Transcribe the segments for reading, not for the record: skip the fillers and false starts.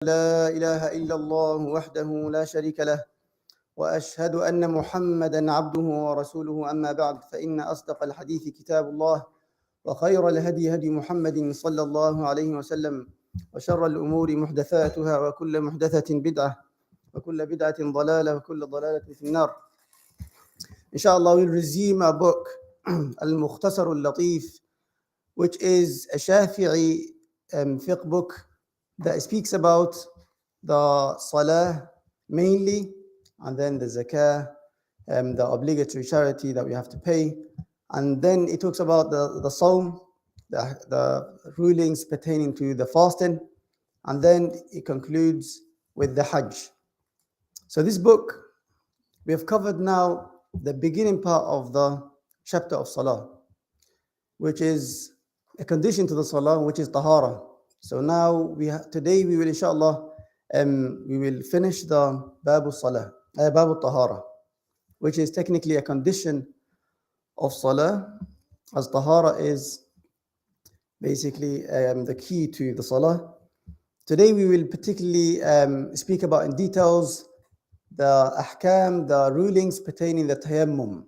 لا إله إلا الله وحده لا شريك له وأشهد أن محمدا عبده ورسوله أما بعد فإن أصدق الحديث كتاب الله وخير الهدي هدي محمد صلى الله عليه وسلم وشر الأمور محدثاتها وكل محدثة بدعة وكل بدعة ضلالة وكل ضلالة في النار. Inshallah, we'll resume our book Al-Mukhtasar al-Latif, which is a Shafi'i fiqh book that speaks about the salah mainly, and then the zakah, the obligatory charity that we have to pay, and then it talks about the sawm, the rulings pertaining to the fasting, and then it concludes with the hajj. So this book, we have covered now the beginning part of the chapter of salah, which is a condition to the salah, which is tahara. So now today we will inshallah we will finish the babu salah, babu tahara, which is technically a condition of salah, as tahara is basically the key to the salah. Today we will particularly speak about in details the ahkam, the rulings pertaining the tayammum.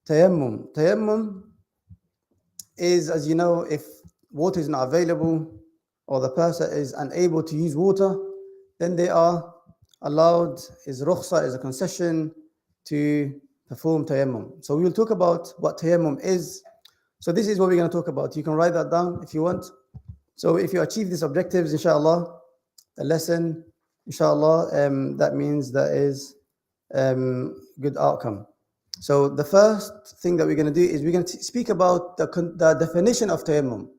Tayammum is, as you know, if water is not available or the person is unable to use water, then they are allowed, is rukhsa, is a concession to perform tayammum. So we will talk about what tayammum is. So this is what we're going to talk about. You can write that down if you want. So if you achieve these objectives, inshallah, the lesson, inshallah, that means there is good outcome. So the first thing that we're going to do is we're going to speak about the definition of tayammum.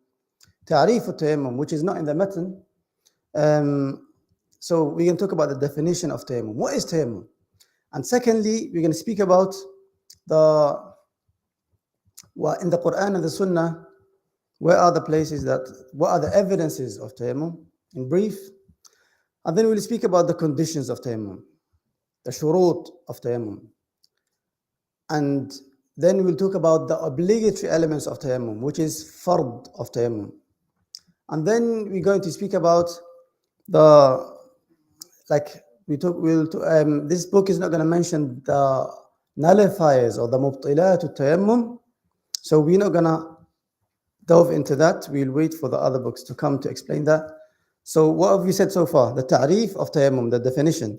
Ta'rif al-tayammum, which is not in the matan. So we can talk about the definition of tayammum. What is tayammum? And secondly, we're going to speak about in the Quran and the Sunnah, where are the places what are the evidences of tayammum in brief. And then we'll speak about the conditions of tayammum, the shurut of tayammum. And then we'll talk about the obligatory elements of tayammum, which is fard of tayammum. And then we're going to speak about this book is not going to mention the nullifiers or the mubtilat tayammum. So we're not going to delve into that. We'll wait for the other books to come to explain that. So what have we said so far? The ta'rif of tayammum, the definition.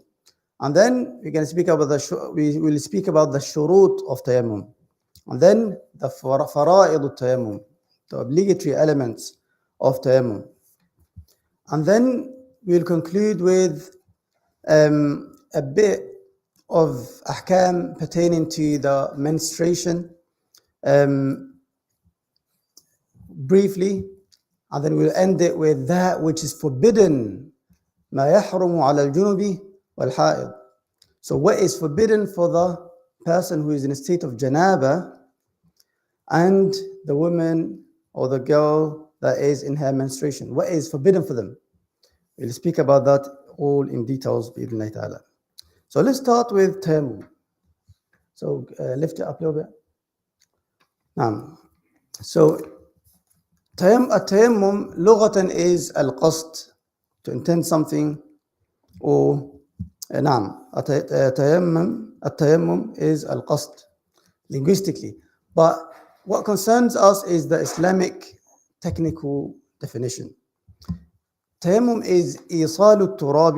And then we're going to speak about we will speak about the shurut of tayammum. And then the fara'id of tayammum, the obligatory elements of tayammum. And then we'll conclude with a bit of ahkam pertaining to the menstruation briefly, and then we'll end it with that which is forbidden, ma yahrumu ala al-junubi wal-ha'id. So what is forbidden for the person who is in a state of janaba and the woman or the girl that is in her menstruation? What is forbidden for them? We'll speak about that all in details bi'idhnillahi ta'ala. So let's start with tayammum. So lift it up a little bit. So tayammum lughatan is al-qasd, to intend something, or tayammum is al-qasd linguistically. But what concerns us is the Islamic technical definition. Tayammum is إيصال التراب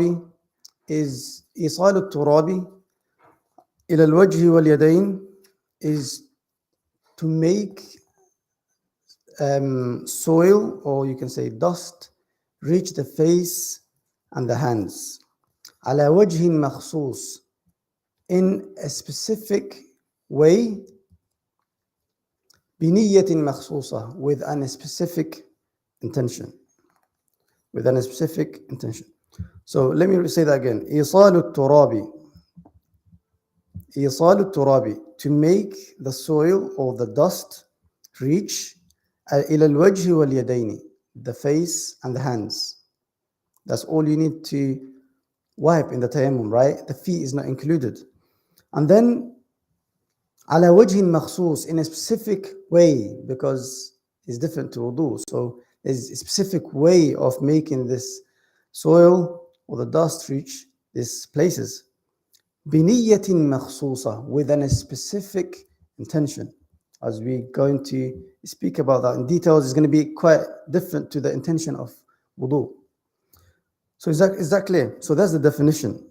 إلى الوجه واليدين, is to make soil, or you can say dust, reach the face and the hands. على وجه مخصوص, in a specific way. بنية مخصوصة, with a specific intention. So let me say that again. إيصال التراب, to make the soil or the dust reach إلى الوجه واليدين, the face and the hands. That's all you need to wipe in the tayammum, right? The feet is not included. And then على وجه مخصوص, in a specific way, because it's different to wudu. So there's a specific way of making this soil or the dust reach these places. بنية مخصوصة, with a specific intention. As we're going to speak about that in details, it's going to be quite different to the intention of wudu. So is that clear? So that's the definition.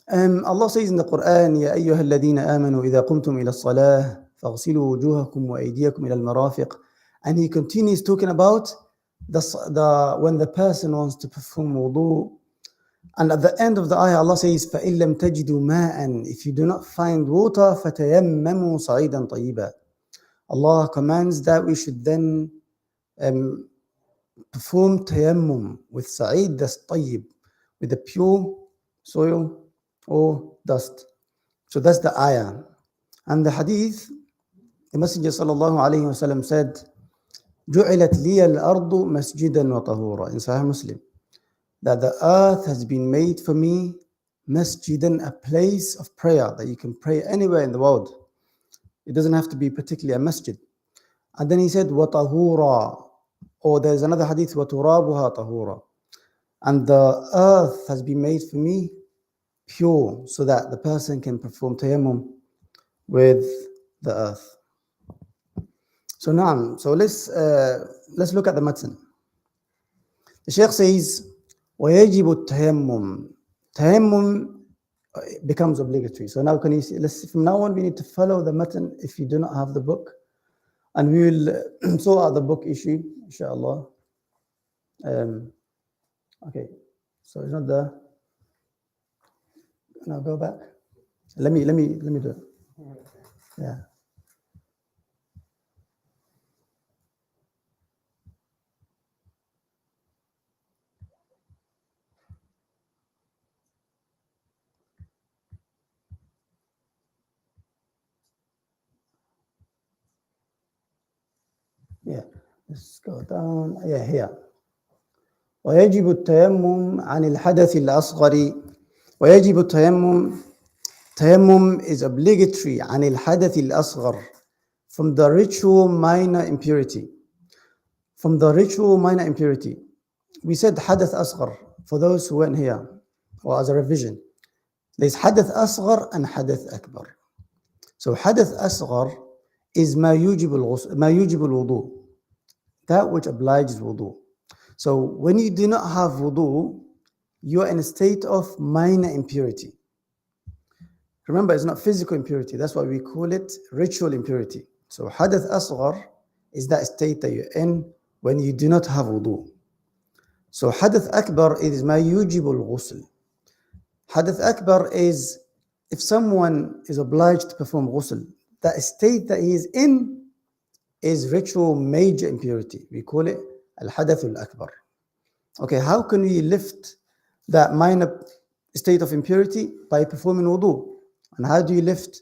Allah says in the Quran, يا أيها الذين آمنوا إذا قمتم إلى الصلاة فاغسلوا وجوهكم وأيديكم إلى المرافق. And he continues talking about when the person wants to perform wudu. And at the end of the ayah, Allah says, فَإِن لَمْ تَجِدُوا مَاءً, if you do not find water, فَتَيَمَّمُوا صَعِيدًا طَيِّبًا. Allah commands that we should then perform tayammum with sa'id, that's tayyib, with the pure soil or dust. So that's the ayah. And the hadith, the Messenger sallallahu alayhi wa sallam said, جُعِلَتْ لِيَ الْأَرْضُ مَسْجِدًا وَطَهُورًا, in Sahih Muslim, that the earth has been made for me masjidan, a place of prayer, that you can pray anywhere in the world. It doesn't have to be particularly a masjid. And then he said, وَطَهُورًا, or there's another hadith, وَتُرَابُهَا طَهُورًا, and the earth has been made for me pure, so that the person can perform tayammum with the earth. So now, let's look at the matan. The Shaykh says, وَيَجِبُ التَّيَمُّمْ. Tayammum becomes obligatory. So now can you see, from now on we need to follow the matan if you do not have the book. And we will sort out the book issue, inshallah. Okay, so it's not there. Now go back. Let me do it. Yeah. Yeah, let's go down. Yeah, here. ويجب التيمم عن الحدث الأصغر. ويجب التيمم. Tayammum is obligatory عن الحدث الأصغر, from the ritual minor impurity. From the ritual minor impurity. We said حدث أصغر for those who weren't here, or as a revision. There's حدث أصغر and حدث أكبر. So حدث أصغر is ما يوجب الوضوء, that which obliges wudu. So when you do not have wudu, you are in a state of minor impurity. Remember, it's not physical impurity. That's why we call it ritual impurity. So hadath asghar is that state that you're in when you do not have wudu. So hadath akbar is ma yujibul ghusl. Hadath akbar is if someone is obliged to perform ghusl, that state that he is in is ritual major impurity. We call it al-hadath al-akbar. Okay, how can we lift that minor state of impurity? By performing wudu. And how do you lift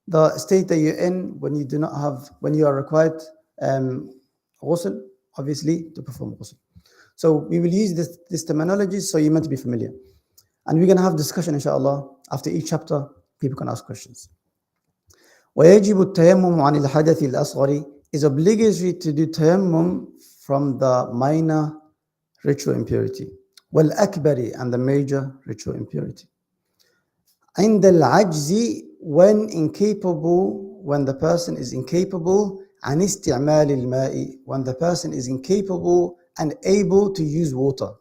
the state that you're in when you do not have, when you are required ghusl, obviously, to perform ghusl. So we will use this terminology, so you're meant to be familiar. And we're going to have discussion, inshallah. After each chapter, people can ask questions. وَيَجِبُ التَّيَمُّمُ عَنِ الْحَدَثِ الْأَصْغَرِ is obligatory to do tayammum from the minor ritual impurity. وَالْأَكْبَرِ, and the major ritual impurity. عند العجز, when the person is incapable, عن استعمال الماء, when the person is incapable and able to use water.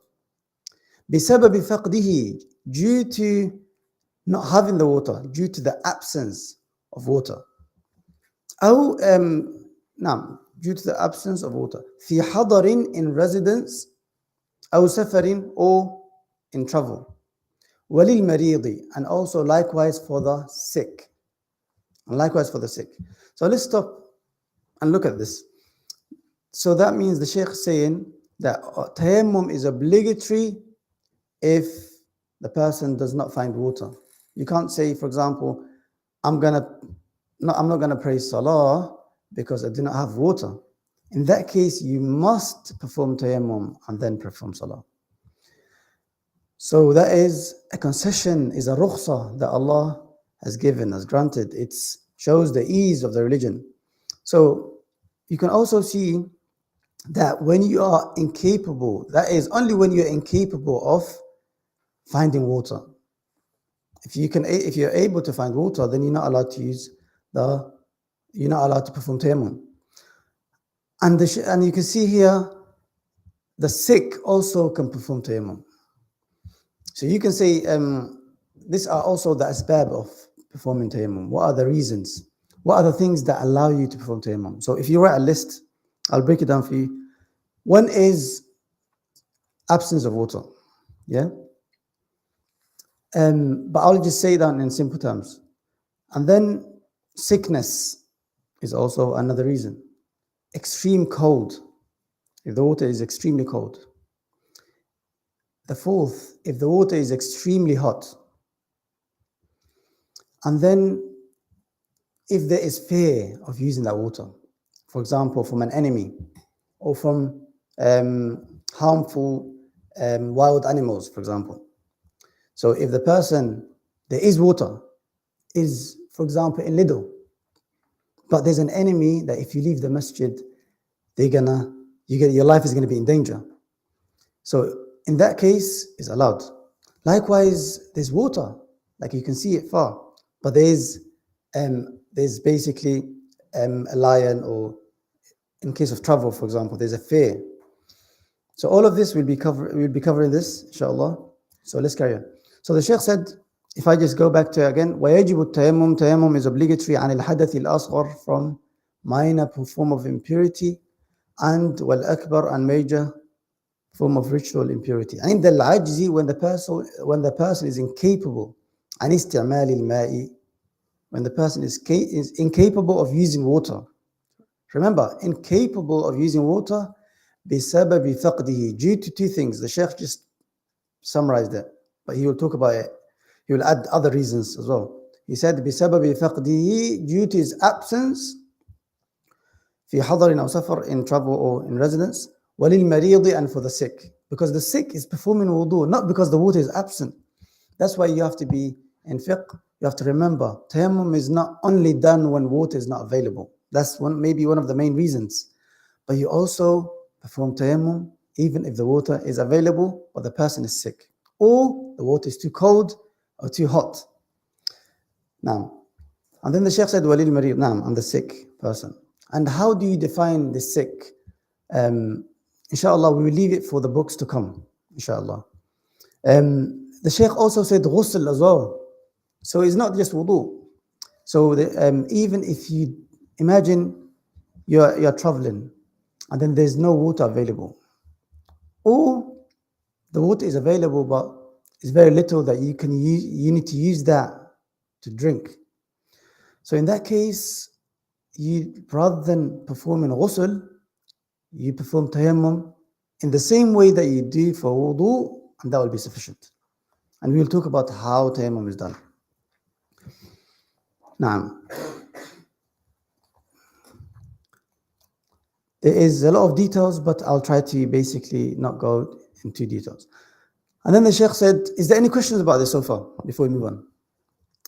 بسبب فقده, due to not having the water, due to the absence of water. أو due to the absence of water. في حضر, in residence. أو سفر, or in travel. وللمريض, and also likewise for the sick. And likewise for the sick. So let's stop and look at this. So that means the Shaykh is saying that tayammum is obligatory if the person does not find water. You can't say, for example, I'm not gonna pray salah because I do not have water. In that case, you must perform tayammum and then perform salah. So that is a concession, is a rukhsah that Allah has given, has granted. It shows the ease of the religion. So you can also see that when you are incapable, that is only when you're incapable of finding water. If you're able to find water, then you're not allowed to you're not allowed to perform tayammum. And you can see here, the sick also can perform tayammum. So you can say, these are also the asbab of performing tayammum. What are the reasons? What are the things that allow you to perform tayammum? So if you write a list, I'll break it down for you. One is absence of water, yeah? But I'll just say that in simple terms. And then sickness is also another reason. Extreme cold, if the water is extremely cold. The fourth, if the water is extremely hot. And then if there is fear of using that water, for example, from an enemy or from harmful wild animals, for example. So if the person, there is water, is, for example, in Lidl, but there's an enemy that if you leave the masjid, your life is gonna be in danger. So in that case, it's allowed. Likewise, there's water, like you can see it far, but there's basically a lion, or in case of travel, for example, there's a fear. So all of this we'll be covering this, inshallah. So let's carry on. So the Shaykh said, if I just go back to again, وَيَجِبُ التَّيَمُّمْ, tayammum is obligatory عن الحدث الأصغر, from minor form of impurity, and والأكبر, and major form of ritual impurity. عند العجز, when the person is incapable عن استعمال الماء, when the person is incapable of using water. Remember, incapable of using water بسبب فقده, due to two things. The Shaykh just summarized it, but he will talk about it. He will add other reasons as well. He said بسبب فقده, due to his absence, في حضر أو سفر, in travel or in residence, وللمريض, and for the sick, because the sick is performing wudu, not because the water is absent. That's why you have to be in fiqh. You have to remember, tayammum is not only done when water is not available. That's maybe one of the main reasons. But you also perform tayammum even if the water is available but the person is sick, or the water is too cold or too hot. Now, and then the Shaykh said, Walil Marid, naam, and the sick person. And how do you define the sick? Inshallah, we will leave it for the books to come, inshallah. The Shaykh also said ghusl as well. So it's not just wudu. So even if you imagine you're traveling and then there's no water available, or the water is available but it's very little that you can use, you need to use that to drink. So in that case, you, rather than performing ghusl, you perform tayammum in the same way that you do for wudu, and that will be sufficient. And we will talk about how tayammum is done. Now, there is a lot of details, but I'll try to basically not go into details. And then the Shaykh said, is there any questions about this so far before we move on?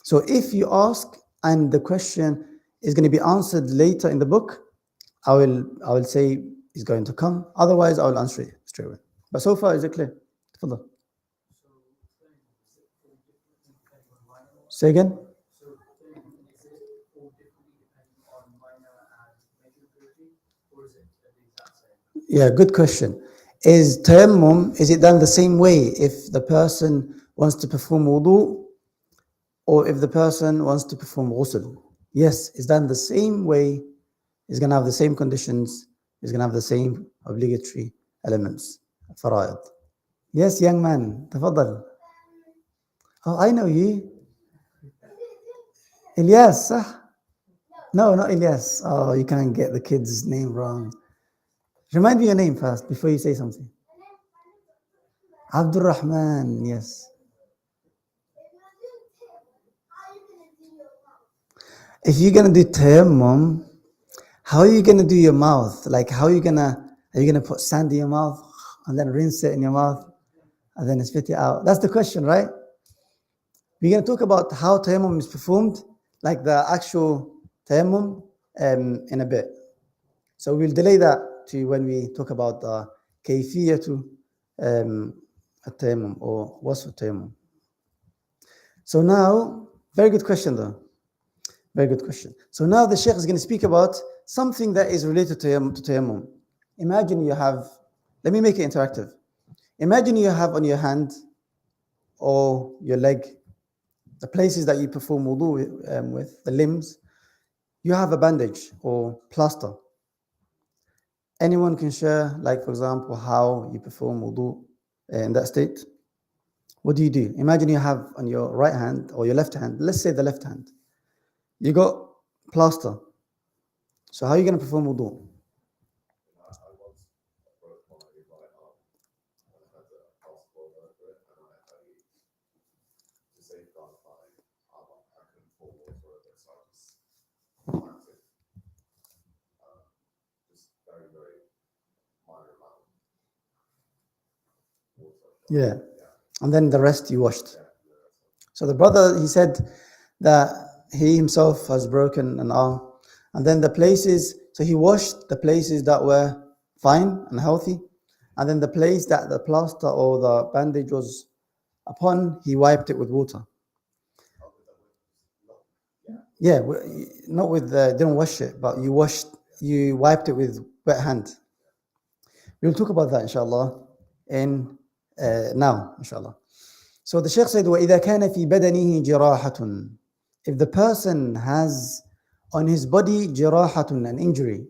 So if you ask and the question is going to be answered later in the book, I will say it's going to come. Otherwise, I will answer it straight away. But so far, is it clear? Tafadhal. Say again? Yeah, good question. Is tayammum, is it done the same way if the person wants to perform wudu or if the person wants to perform ghusl? Yes, it's done the same way. It's going to have the same conditions. It's going to have the same obligatory elements. Fara'id. Yes, young man. Tafadhal. Oh, I know you. Ilyas, صح? No, not Ilyas. Oh, you can't get the kid's name wrong. Remind me your name first before you say something. Abdul Rahman, yes. If you're gonna do tayammum, how are you gonna do your mouth? Like, are you gonna put sand in your mouth and then rinse it in your mouth and then spit it out? That's the question, right? We're gonna talk about how tayammum is performed, like the actual tayammum, in a bit. So we'll delay that to when we talk about kayfiyatu at-tayammum or wasf at-tayammum. So now, very good question though. Very good question. So now the Sheikh is going to speak about something that is related to tayammum. Imagine you have, let me make it interactive. Imagine you have on your hand or your leg, the places that you perform wudu with, the limbs, you have a bandage or plaster. Anyone can share, like for example, how you perform wudu in that state? What do you do? Imagine you have on your right hand or your left hand, let's say the left hand, you got plaster. So how are you going to perform wudu? Yeah. And then the rest you washed. So the brother, he said that he himself has broken an arm. And then the places, so he washed the places that were fine and healthy. And then the place that the plaster or the bandage was upon, he wiped it with water. Yeah, not with, didn't wash it, but you wiped it with wet hand. We'll talk about that, inshallah, now, inshallah. So the Shaykh said, وَإِذَا كَانَ فِي بَدَنِهِ جِرَاحَةٌ. If the person has on his body جِرَاحَةٌ, an injury,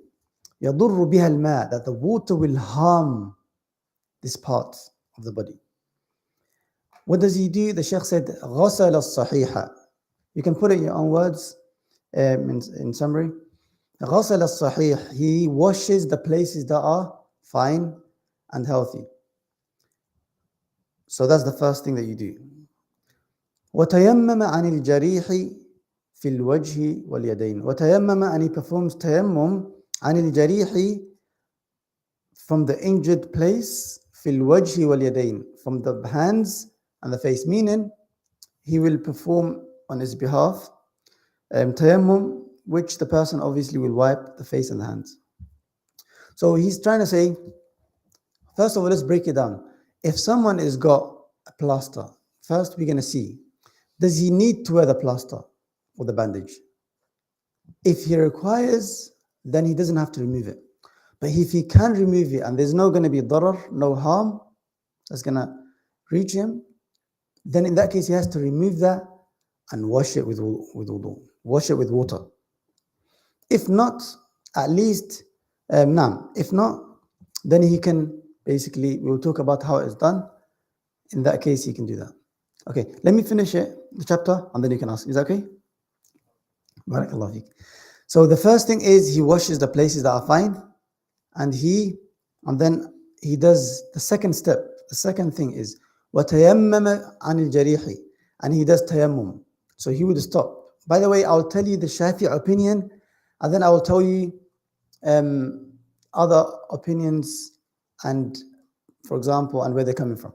يَضُرُّ بِهَا الْمَاء, that the water will harm this part of the body. What does he do? The Shaykh said, غَسَلَ الصَّحِيحَ. You can put it in your own words in summary. غَسَلَ الصَّحِيحَ. He washes the places that are fine and healthy. So that's the first thing that you do. وَتَيَمَّمَ عَنِ الْجَرِيحِ فِي الْوَجْهِ وَالْيَدَيْنِ. وَتَيَمَّمَ, and he performs tayammum عَنِ الْجَرِيحِ, from the injured place, فِي الْوَجْهِ وَالْيَدَيْنِ, from the hands and the face. Meaning, he will perform on his behalf tayammum, which the person obviously will wipe the face and the hands. So he's trying to say, first of all, let's break it down. If someone has got a plaster, first we're going to see, does he need to wear the plaster or the bandage? If he requires, then he doesn't have to remove it. But if he can remove it and there's no going to be darar, no harm that's going to reach him, then in that case he has to remove that and wash it with wudu, wash it with water. If not, at least, if not, then he can basically, we'll talk about how it's done. In that case, he can do that. Okay, let me finish the chapter and then you can ask. Is that okay? Barakallahu feek. So the first thing is he washes the places that are fine, and then he does the second step. The second thing is وَتَيَمَّمَ عَنِ الْجَرِيحِ, and he does tayammum. So he would stop. By the way, I'll tell you the Shafi'i opinion, and then I will tell you other opinions, and for example, and where they're coming from.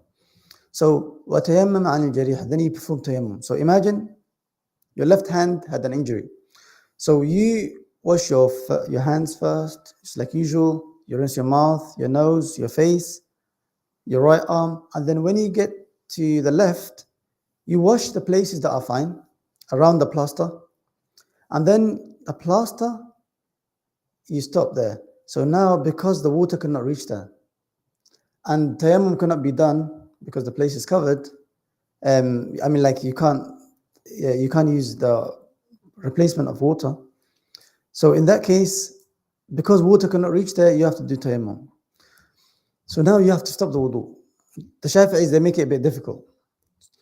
So وَتَيَمَّمَ عَنِ الْجَرِيحِ, then you perform tayammum. So imagine your left hand had an injury. So you wash your hands first, just like usual. You rinse your mouth, your nose, your face, your right arm. And then when you get to the left, you wash the places that are fine around the plaster. And then the plaster, you stop there. So now, because the water cannot reach there, and tayammum cannot be done because the place is covered, you can't use the replacement of water. So in that case, because water cannot reach there, you have to do tayammum. So now you have to stop the wudu. The Shafi'is, they make it a bit difficult.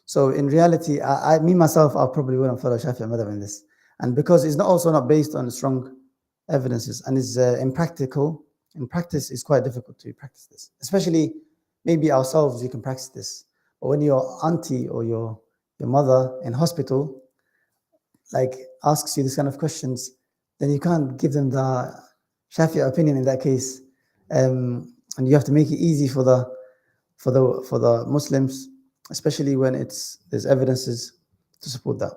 So in reality, me myself, I probably wouldn't follow Shafi'i madhab in this. And because it's also not based on strong evidences, and it's impractical. In practice, it's quite difficult to practice this. Especially, maybe ourselves, you can practice this. But when your auntie or your mother in hospital, like, asks you this kind of questions, then you can't give them the Shafi'i opinion in that case. And you have to make it easy for the Muslims, especially when there's evidences to support that.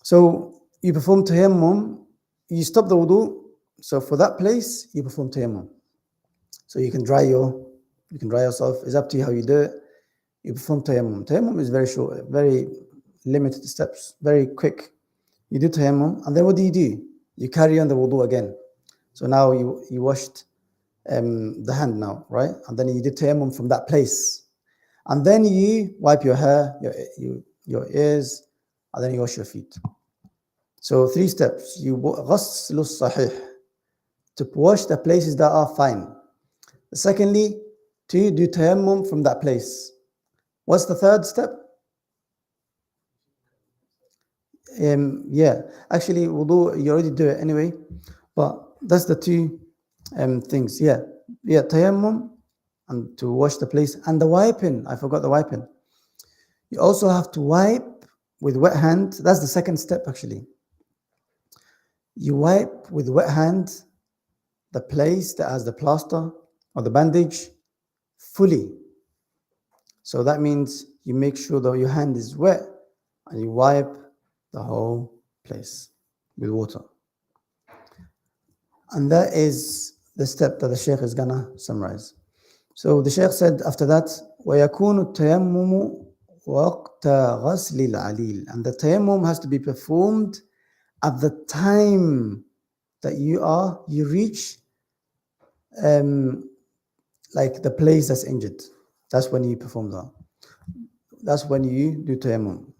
So you perform tayammum, you stop the wudu. So for that place, you perform tayammum. So you can dry yourself. It's up to you how you do it. You perform tayammum. Tayammum is very short, very limited steps, very quick. You do tayammum, and then what do? You carry on the wudu again. So now you washed the hand now, right? And then you did tayammum from that place. And then you wipe your hair, your ears, and then you wash your feet. So 3 steps. You غسل الصحيح, to wash the places that are fine. Secondly, to do tayammum from that place. What's the 3rd step? Yeah, actually, wudu, you already do it anyway, but that's the 2 things. Yeah, tayammum and to wash the place, and the wiping. I forgot the wiping. You also have to wipe with wet hand. That's the 2nd step, actually. You wipe with wet hand the place that has the plaster or the bandage fully. So that means you make sure that your hand is wet and you wipe the whole place with water. And that is the step that the Shaykh is gonna summarize. So the Shaykh said after that, وَيَكُونُ التَّيَمُّمُ وَقْتَ غَسْلِ الْعَلِيلِ, and the tayammum has to be performed at the time that you reach like the place that's injured. That's when you perform that. That's when you do tayammum.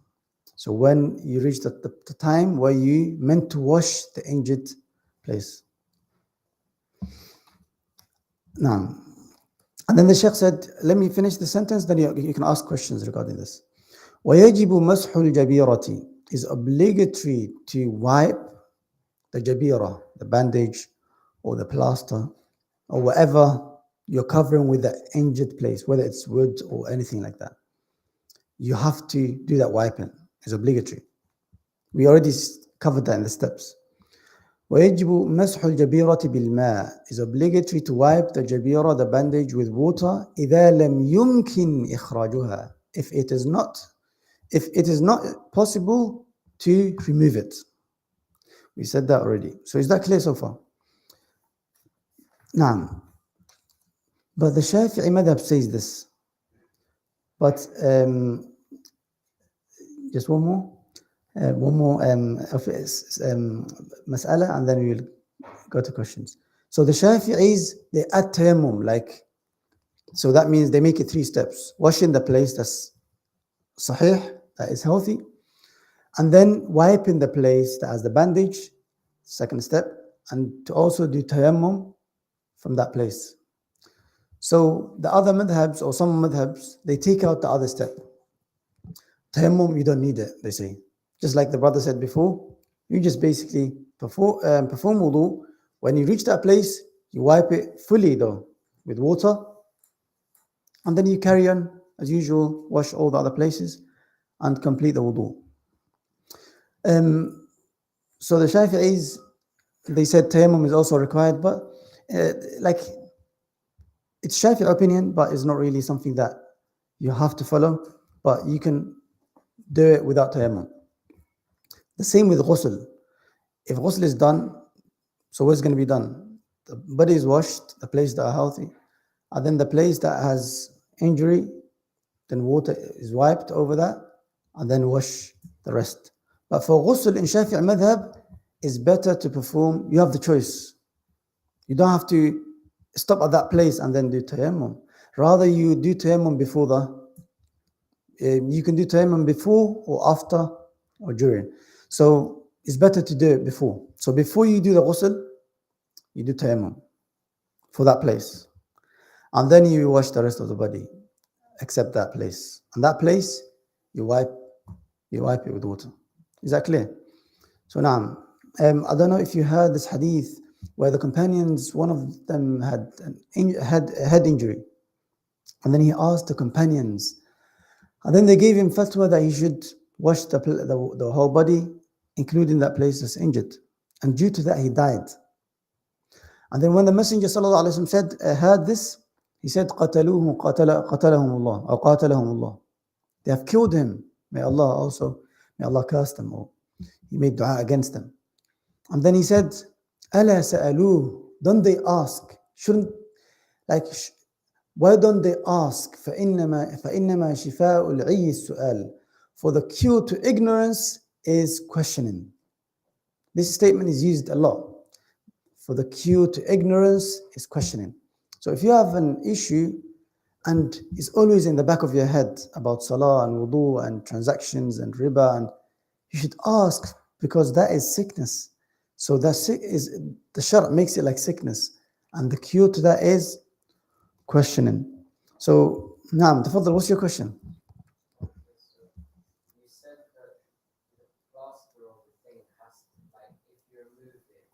So when you reach the time where you meant to wash the injured place. Now, and then the Shaykh said, let me finish the sentence, then you can ask questions regarding this. وَيَجِبُ مَسْحُ الْجَبِيرَةِ, is obligatory to wipe the jabira, the bandage or the plaster or whatever you're covering with the injured place, whether it's wood or anything like that. You have to do that wiping. It's obligatory. We already covered that in the steps. وَيَجِبُ مَسْحُ الْجَبِيرَةِ بِالْمَاءِ, is obligatory to wipe the jabira, the bandage, with water. إِذَا لَمْ يُمْكِنْ إِخْرَاجُهَا, if it is not possible to remove it. We said that already. So is that clear so far? Naam. But the Shafi'i madhab says this. But just one more mas'ala, and then we will go to questions. So the Shafi'is, they add tayammum, so that means they make it 3 steps. Washing the place that's sahih, that is healthy, and then wiping the place that has the bandage, 2nd step, and to also do tayammum from that place. So the other madhabs, or some madhabs, they take out the other step. Tayammum, you don't need it, they say. Just like the brother said before, you just basically perform wudu. When you reach that place, you wipe it fully though, with water, and then you carry on as usual, wash all the other places, and complete the wudu. So the Shafi'is, they said tayammum is also required, but it's Shafi'i opinion, but it's not really something that you have to follow, but you can do it without tayammum. The same with ghusl. If ghusl is done, so what's going to be done? The body is washed, the place that are healthy, and then the place that has injury, then water is wiped over that, and then wash the rest. But for ghusl in Shafi'i madhab, it's better to perform, you have the choice. You don't have to stop at that place and then do tayammum. Rather, you do tayammum before you can do tayammum before or after or during. So it's better to do it before. So before you do the ghusl, you do tayammum for that place. And then you wash the rest of the body, except that place. And that place, you wipe it with water. Is that clear? So now, I don't know if you heard this hadith where the companions, one of them had a head injury. And then he asked the companions, and then they gave him fatwa that he should wash the whole body, including that place that's injured. And due to that, he died. And then when the Messenger ﷺ heard this, he said, قَتَلُوهُ قَتَلَهُمُ اللَّهُ أو قَاتَلَهُمُ اللَّهُ. They have killed him. May Allah curse them, or he made dua against them. And then he said, ألا سألوه. Don't they ask? Shouldn't, like, why don't they ask? فإنما شفاء العي السؤال. For the cure to ignorance is questioning. This statement is used a lot. For the cure to ignorance is questioning. So if you have an issue and it's always in the back of your head about salah and wudu and transactions and riba, and you should ask, because that is sickness. So that is, the shar' makes it like sickness, and the cure to that is questioning. So, naam, tafadhal, what's your question? You said that the plaster of the thing has to, like, if you remove it,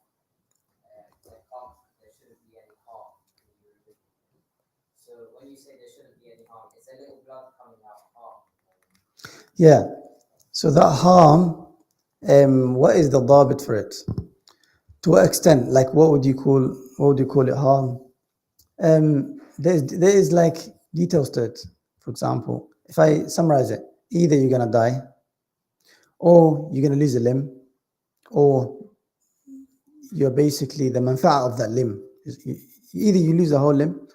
there shouldn't be any harm when you remove it. So when you say there shouldn't be any harm, is there little blood coming out harm? Yeah. So that harm, what is the dhabit for it? To what extent? Like, what would you call it harm? There is like details to it. For example, if I summarize it, either you're gonna die, or you're gonna lose a limb, or you're basically the manfa'a of that limb. Either you lose the whole limb,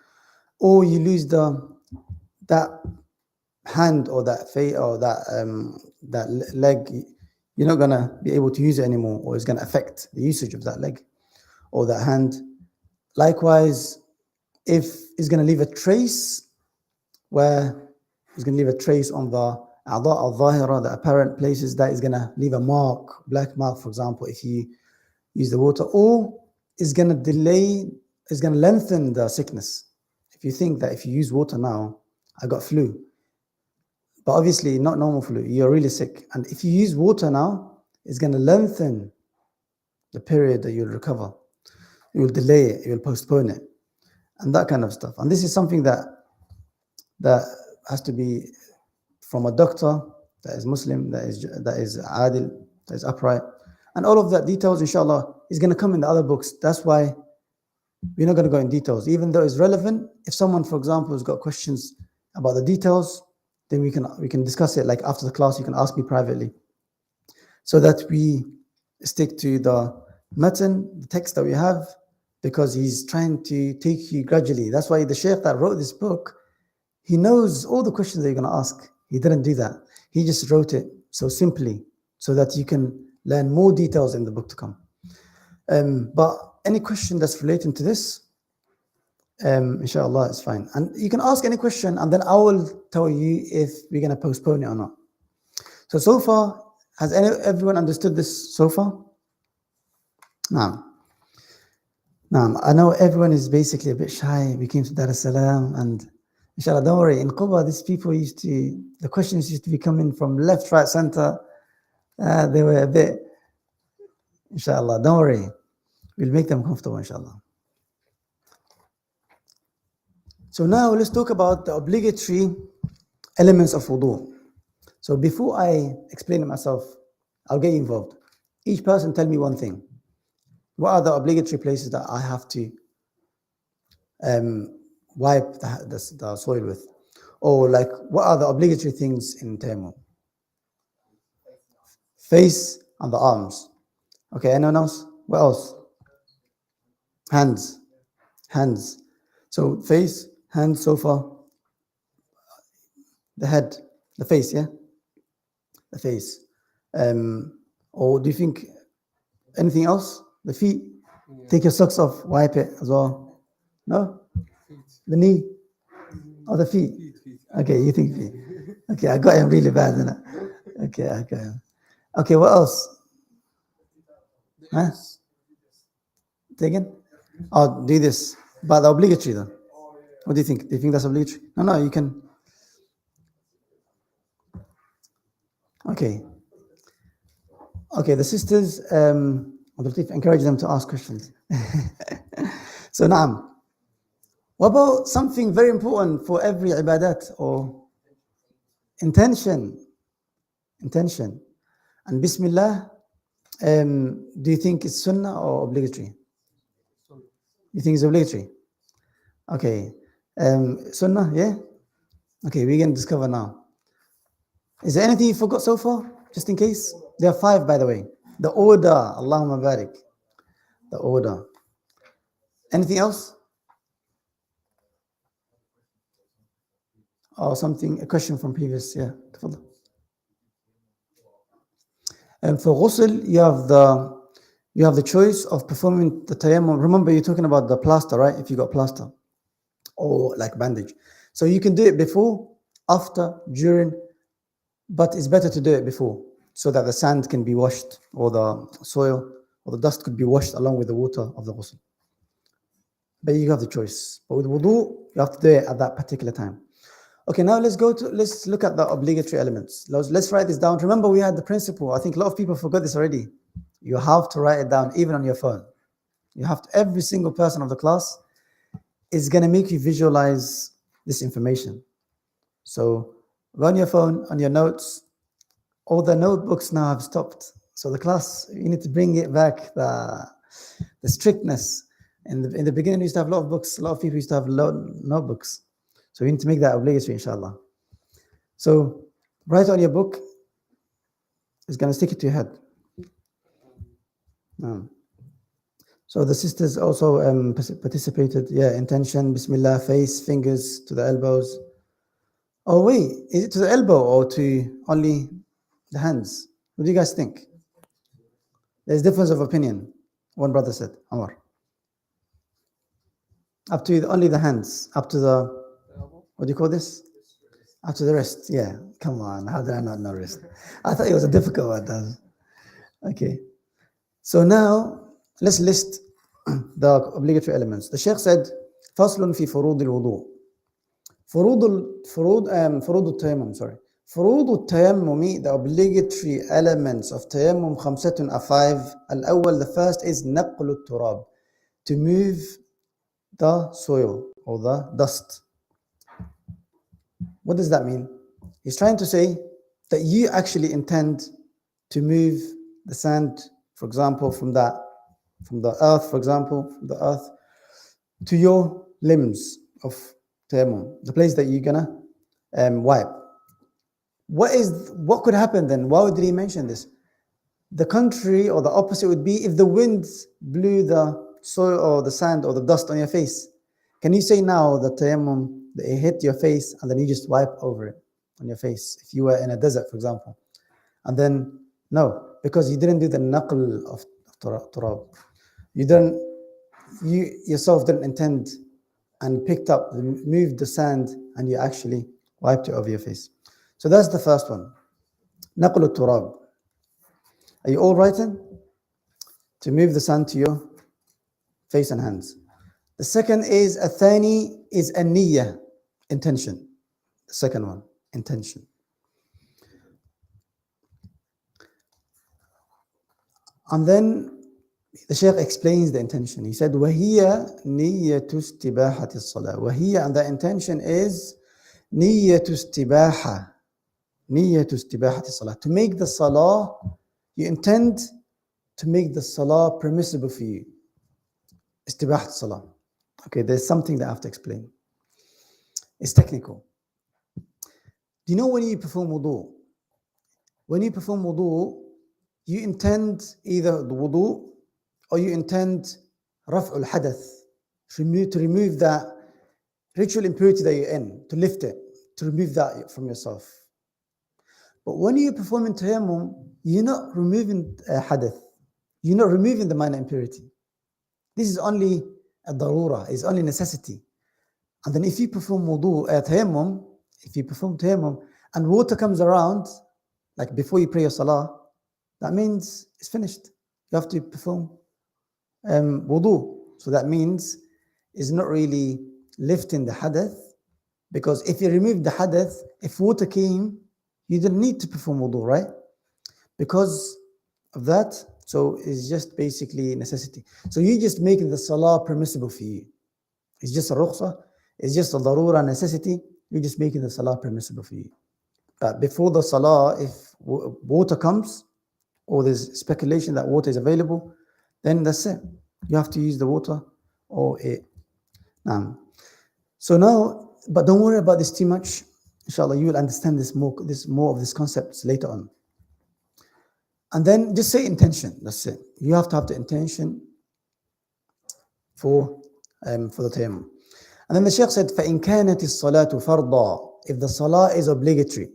or you lose that hand or that face or that leg. You're not gonna be able to use it anymore, or it's gonna affect the usage of that leg or that hand. Likewise, if it's gonna leave a trace, where it's gonna leave a trace on the a'dha al-zahira, the apparent places, that is gonna leave a mark, black mark, for example, if you use the water, or it's gonna lengthen the sickness. If you think that if you use water now, I got flu, but obviously not normal flu, you're really sick. And if you use water now, it's gonna lengthen the period that you'll recover. You will delay it, you will postpone it, and that kind of stuff. And this is something that has to be from a doctor that is Muslim, that is adil, that is upright. And all of that details, inshallah, is going to come in the other books. That's why we're not going to go in details, even though it's relevant. If someone, for example, has got questions about the details, then we can discuss it. Like after the class, you can ask me privately, so that we stick to the matan, the text that we have, because he's trying to take you gradually. That's why the sheikh that wrote this book, he knows all the questions that you're going to ask. He didn't do that. He just wrote it so simply, so that you can learn more details in the book to come. But any question that's relating to this, inshallah, it's fine. And you can ask any question, and then I will tell you if we're going to postpone it or not. So far, has everyone understood this so far? Naam. I know everyone is basically a bit shy. We came to Darussalam, and inshallah, don't worry. In Quba, these people the questions used to be coming from left, right, center. They were a bit, inshallah, don't worry. We'll make them comfortable, inshallah. So now let's talk about the obligatory elements of wudu. So before I explain it myself, I'll get involved. Each person tell me one thing. What are the obligatory places that I have to wipe the soil with? Or like, what are the obligatory things in tayammum? Face and the arms. Okay, anyone else? What else? Hands. So face, hands, so far. The head, the face, yeah? The face. Or do you think anything else? The feet? Yeah. Take your socks off, wipe it as well. No? Feet. The knee? Or the feet? Feet. Okay, you think feet. Okay, I got him really bad, didn't I? Okay, I got him. Okay, what else? Huh? Say again? Oh, do this. But the obligatory though. What do you think? Do you think that's obligatory? No, you can. Okay, the sisters, encourage them to ask questions. So, naam. What about something very important for every ibadat, or intention? And Bismillah, do you think it's sunnah or obligatory? You think it's obligatory? Okay. Sunnah, yeah? Okay, we're going to discover now. Is there anything you forgot so far? Just in case? There are 5, by the way. The order, Allahumma barik. the order. Anything else? Or something, a question from previous, yeah. تفضل. And for ghusl, you have the choice of performing the tayammum. Remember, you're talking about the plaster, right? If you got plaster or like bandage. So you can do it before, after, during, but it's better to do it before so that the sand can be washed or the soil or the dust could be washed along with the water of the ghusl. But you have the choice. But with wudu, you have to do it at that particular time. Okay, now let's look at the obligatory elements. Let's write this down. Remember, we had the principle. I think a lot of people forgot this already. You have to write it down, even on your phone. You have to, every single person of the class is going to make you visualize this information. So go on your phone, on your notes. All the notebooks now have stopped. So the class, you need to bring it back, the strictness. In the beginning, we used to have a lot of books. A lot of people used to have notebooks. So we need to make that obligatory, inshallah. So write on your book. It's going to stick it to your head. So the sisters also participated. Yeah, intention, Bismillah, face, fingers to the elbows. Oh wait, is it to the elbow or to only the hands? What do you guys think? There's difference of opinion. One brother said, Amar. Up to only the hands, up to the, what do you call this? Up to the wrist. Yeah, come on. How did I not know wrist? I thought it was a difficult one. Okay. So now let's list the obligatory elements. The Sheikh said, فصل في فروض الوضوء. فروض التيمم, sorry. فروض التيمم, the obligatory elements of tayammum خمسة are 5. الأول, the first is نقل التراب, to move the soil or the dust. What does that mean? He's trying to say that you actually intend to move the sand, for example, from the earth, for example, from the earth to your limbs of tayammum, the place that you're gonna wipe. What could happen then? Why did he mention this? The contrary or the opposite would be if the wind blew the soil or the sand or the dust on your face. Can you say now that tayammum, that it hit your face and then you just wipe over it on your face? If you were in a desert, for example, and then no, because you didn't do the naql of turab. You yourself didn't intend and picked up, moved the sand, and you actually wiped it over your face. So that's the first one. Naql turab. Are you all writing? To move the sand to your face and hands. The second is athani, is a niyyah, intention. The second one, intention. And then the Shaykh explains the intention. He said, وَهِيَ نِيَّةُ اسْتِبَاحَةِ الصَّلَاةِ. وَهِيَ, and the intention is نِيَّةُ اسْتِبَاحَةِ. نِيَّةُ اسْتِبَاحَةِ الصَّلَاةِ. To make the salah, you intend to make the salah permissible for you. Istibahat salah. Okay, there's something that I have to explain. It's technical. Do you know when you perform wudu? When you perform wudu, you intend either the wudu or you intend raf'ul hadath, to remove that ritual impurity that you're in, to lift it, to remove that from yourself. But when you're performing tayammum, you're not removing hadath. You're not removing the minor impurity. This is only a darura, it's only necessity. And then if you perform wudu, tayammum, if you perform tayammum and water comes around, like before you pray your salah, that means it's finished. You have to perform wudu. So that means it's not really lifting the hadath, because if you remove the hadath, if water came, you didn't need to perform wudu, right? Because of that, so it's just basically necessity. So you're just making the salah permissible for you. It's just a rukhsah, it's just a darura, necessity. You're just making the salah permissible for you. But before the salah, if water comes, or there's speculation that water is available, then that's it. You have to use the water or it. So now, but don't worry about this too much. Inshallah, you will understand more of these concepts later on. And then just say intention. That's it. You have to have the intention for the tayammum. And then the Shaykh said, فَإِنْ كَانَتِ الصَّلَاةُ فَرْضًا, if the salah is obligatory.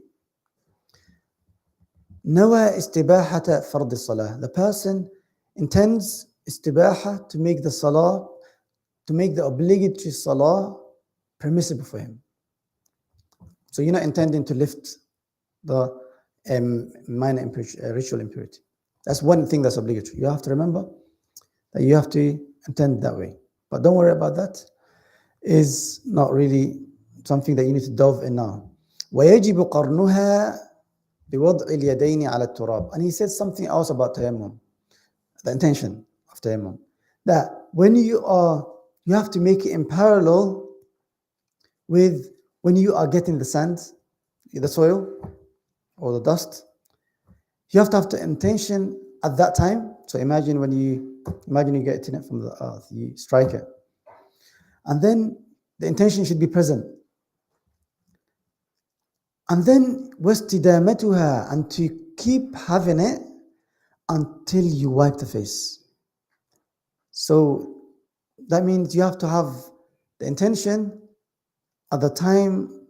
نوى استباحة فرض الصلاة. The person intends istibaha to make the salah, to make the obligatory salah permissible for him. So you're not intending to lift the minor ritual impurity. That's one thing that's obligatory. You have to remember that you have to intend that way. But don't worry about that. Is not really something that you need to delve in now. ويجب قرنها بوضع اليدين على التراب. And he said something else about tayammum, the intention of tayammum. That when you have to make it in parallel with when you are getting the sand, the soil, or the dust. You have to have the intention at that time. So imagine you get it from the earth, you strike it. And then the intention should be present. And then واستدامتها, and to keep having it until you wipe the face. So that means you have to have the intention at the time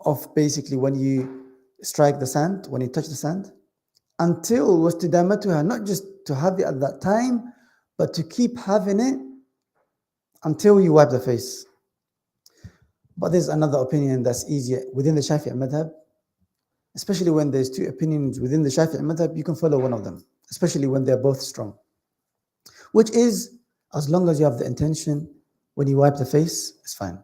of basically when you strike the sand, when you touch the sand, until واستدامتها, not just to have it at that time, but to keep having it until you wipe the face. But there's another opinion that's easier within the Shafi'i madhab, especially when there's two opinions within the Shafi'i madhab, you can follow one of them, especially when they're both strong. Which is, as long as you have the intention, when you wipe the face, it's fine.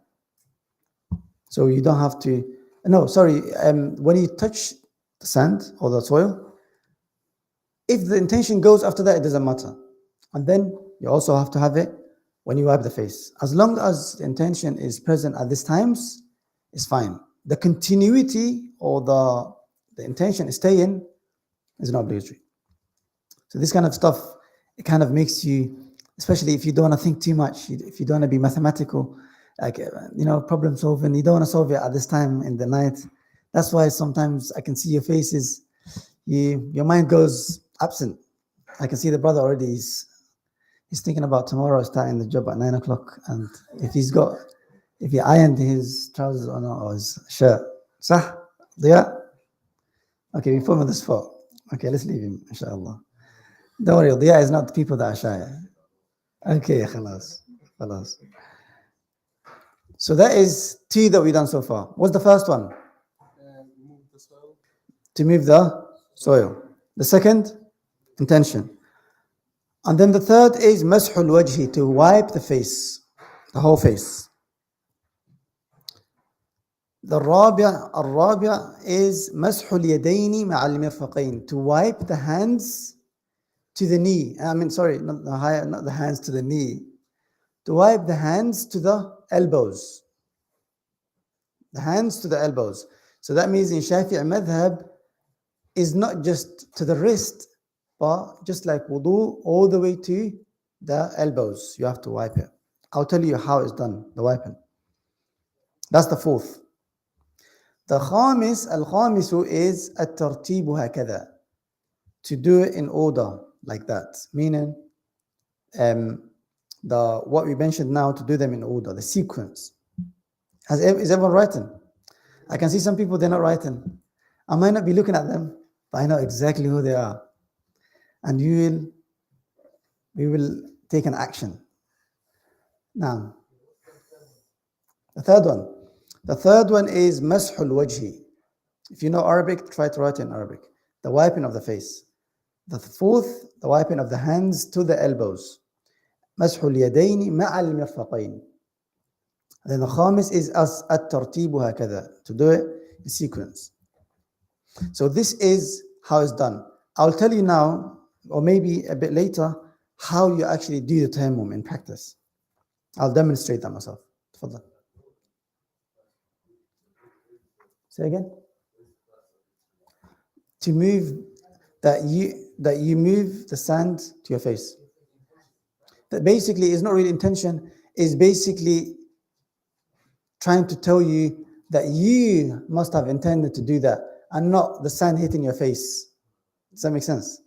So you don't have to, when you touch the sand or the soil, if the intention goes after that, it doesn't matter. And then you also have to have it when you wipe the face. As long as the intention is present at these times, it's fine. The continuity or the intention is staying is not obligatory. So this kind of stuff, it kind of makes you, especially if you don't want to think too much, if you don't want to be mathematical, like, problem solving, you don't want to solve it at this time in the night. That's why sometimes I can see your faces, your mind goes absent. I can see the brother already, he's thinking about tomorrow starting the job at 9 o'clock, and if he ironed his trousers or not, or his shirt. Sah? Deeq? Okay, we put him on the spot. Okay, let's leave him, inshallah. Don't worry, Deeq is not the people that are shy. Okay, khalas. So that is two that we've done so far. What's the first one? Move the soil. To move the soil. The second, intention. And then the third is mashul wajhi, to wipe the face, the whole face. The الرابع is mashul yadayni ma'al mirfaqayn, to wipe the hands to the knee. Not the hands to the knee. To wipe the hands to the elbows. The hands to the elbows. So that means in Shafi'i madhab is not just to the wrist, but just like wudu, all the way to the elbows. You have to wipe it. I'll tell you how it's done, the wiping. That's the fourth. The al-khamisu is at-tartibu hakada, to do it in order like that. Meaning, what we mentioned now, to do them in order, the sequence. Is everyone writing? I can see some people, they're not writing. I might not be looking at them, but I know exactly who they are. And we will take an action. Now, the third one is mashul wajhi. If you know Arabic, try to write in Arabic. The wiping of the face. The fourth, the wiping of the hands to the elbows. Mashul yadayni ma'al mirfaqayn. Then the khamis is at-tartibu hakada, to do it in sequence. So this is how it's done. I'll tell you now, or maybe a bit later, how you actually do the tayammum in practice. I'll demonstrate that myself. Tafadhal. Say again. To move that you move the sand to your face. That basically is not really intention, is basically trying to tell you that you must have intended to do that and not the sand hitting your face. Does that make sense?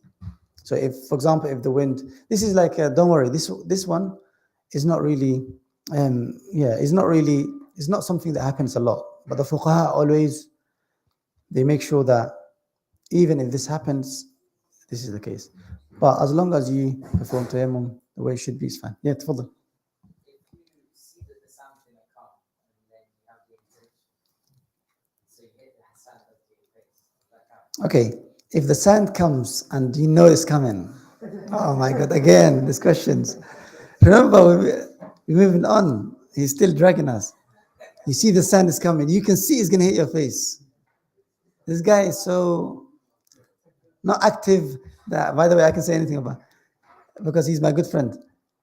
So if, for example, if the wind, this is like, don't worry, this one, is not really, it's not something that happens a lot. But the fuqaha always, they make sure that even if this happens, this is the case. But as long as you perform tayammum the way it should be, it's fine. Yeah, tafadhal. If you see that the sound's going to come and then you have the intention, so you hit the sand up to your face, that counts. Okay, if the sand comes and you know it's coming, oh my God, again, these questions. Remember, we're moving on. He's still dragging us. You see the sand is coming. You can see it's going to hit your face. This guy is so not active that, by the way, I can say anything about, because he's my good friend.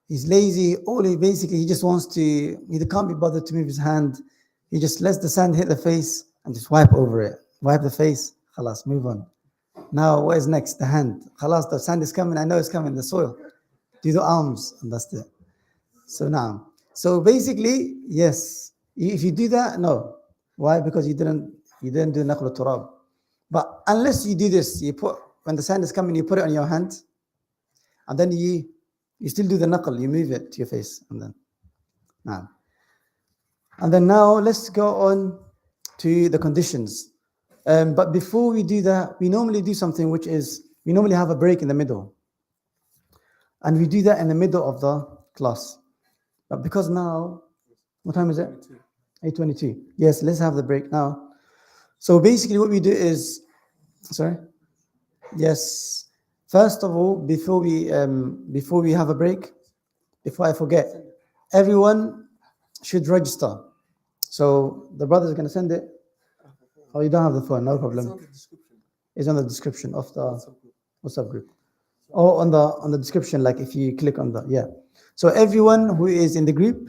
He's lazy. He just wants to, he can't be bothered to move his hand. He just lets the sand hit the face and just wipe over it. Wipe the face. Khalas, move on. Now, what is next? The hand. Khalas, the sand is coming. I know it's coming. The soil. Do the arms, and that's it. So now, so basically, yes. If you do that, no. Why? Because you didn't do naql turab. But unless you do this, you put, when the sand is coming, you put it on your hand, and then you still do the naql. You move it to your face, and then now. And then now let's go on to the conditions. But before we do that, we normally do something which is, we normally have a break in the middle. And we do that in the middle of the class. But because now, what time is it? 8:22. Yes, let's have the break now. So basically what we do is, sorry? Yes. First of all, before we have a break, before I forget, everyone should register. So the brother is going to send it. Oh, you don't have the phone, no problem. It's on the description of the WhatsApp group. Or on the description, like if you click on the, yeah. So everyone who is in the group,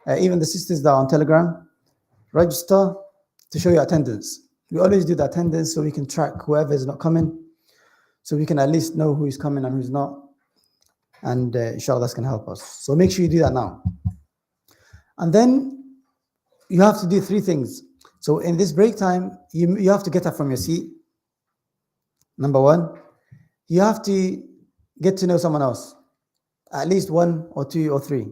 even the sisters that are on Telegram, register to show your attendance. We always do the attendance so we can track whoever is not coming, so we can at least know who is coming and who's not. And inshallah, that's going to help us. So make sure you do that now. And then you have to do 3 things. So in this break time, you have to get up from your seat. Number 1, you have to get to know someone else, at least 1 or 2 or 3.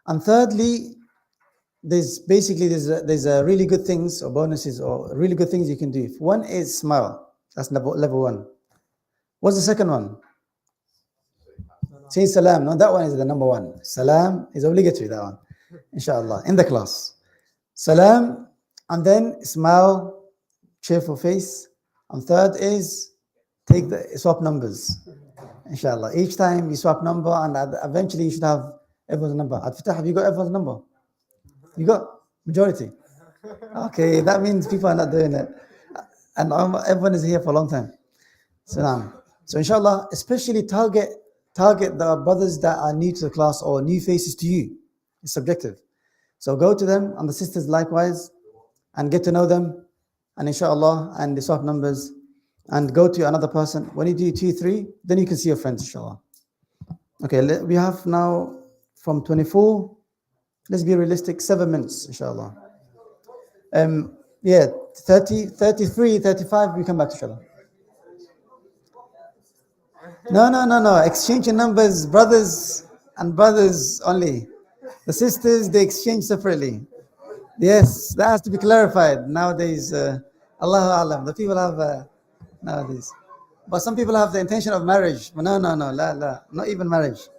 And thirdly, there's really good things or bonuses or really good things you can do. One is smile. That's level 1. What's the second one? Say salam. No, that one is the number 1. Salam is obligatory, that one. Inshallah, in the class. Salam, and then smile, cheerful face. And third is swap numbers. Inshallah. Each time you swap number, and eventually you should have everyone's number. At-Fatah, have you got everyone's number? You got majority? Okay, that means people are not doing it. And everyone is here for a long time. So inshallah, especially target the brothers that are new to the class or new faces to you. It's subjective. So go to them, and the sisters likewise, and get to know them, and inshallah, and the swap numbers, and go to another person. When you do 2, 3, then you can see your friends, inshallah. Okay, we have now from 24, let's be realistic, 7 minutes, inshallah. 30, 33, 35, we come back, inshallah. No. Exchange your numbers, brothers and brothers only. The sisters, they exchange separately. Yes, that has to be clarified. Nowadays, Allahu Alam, the people have nowadays. But some people have the intention of marriage. No, la, not even marriage.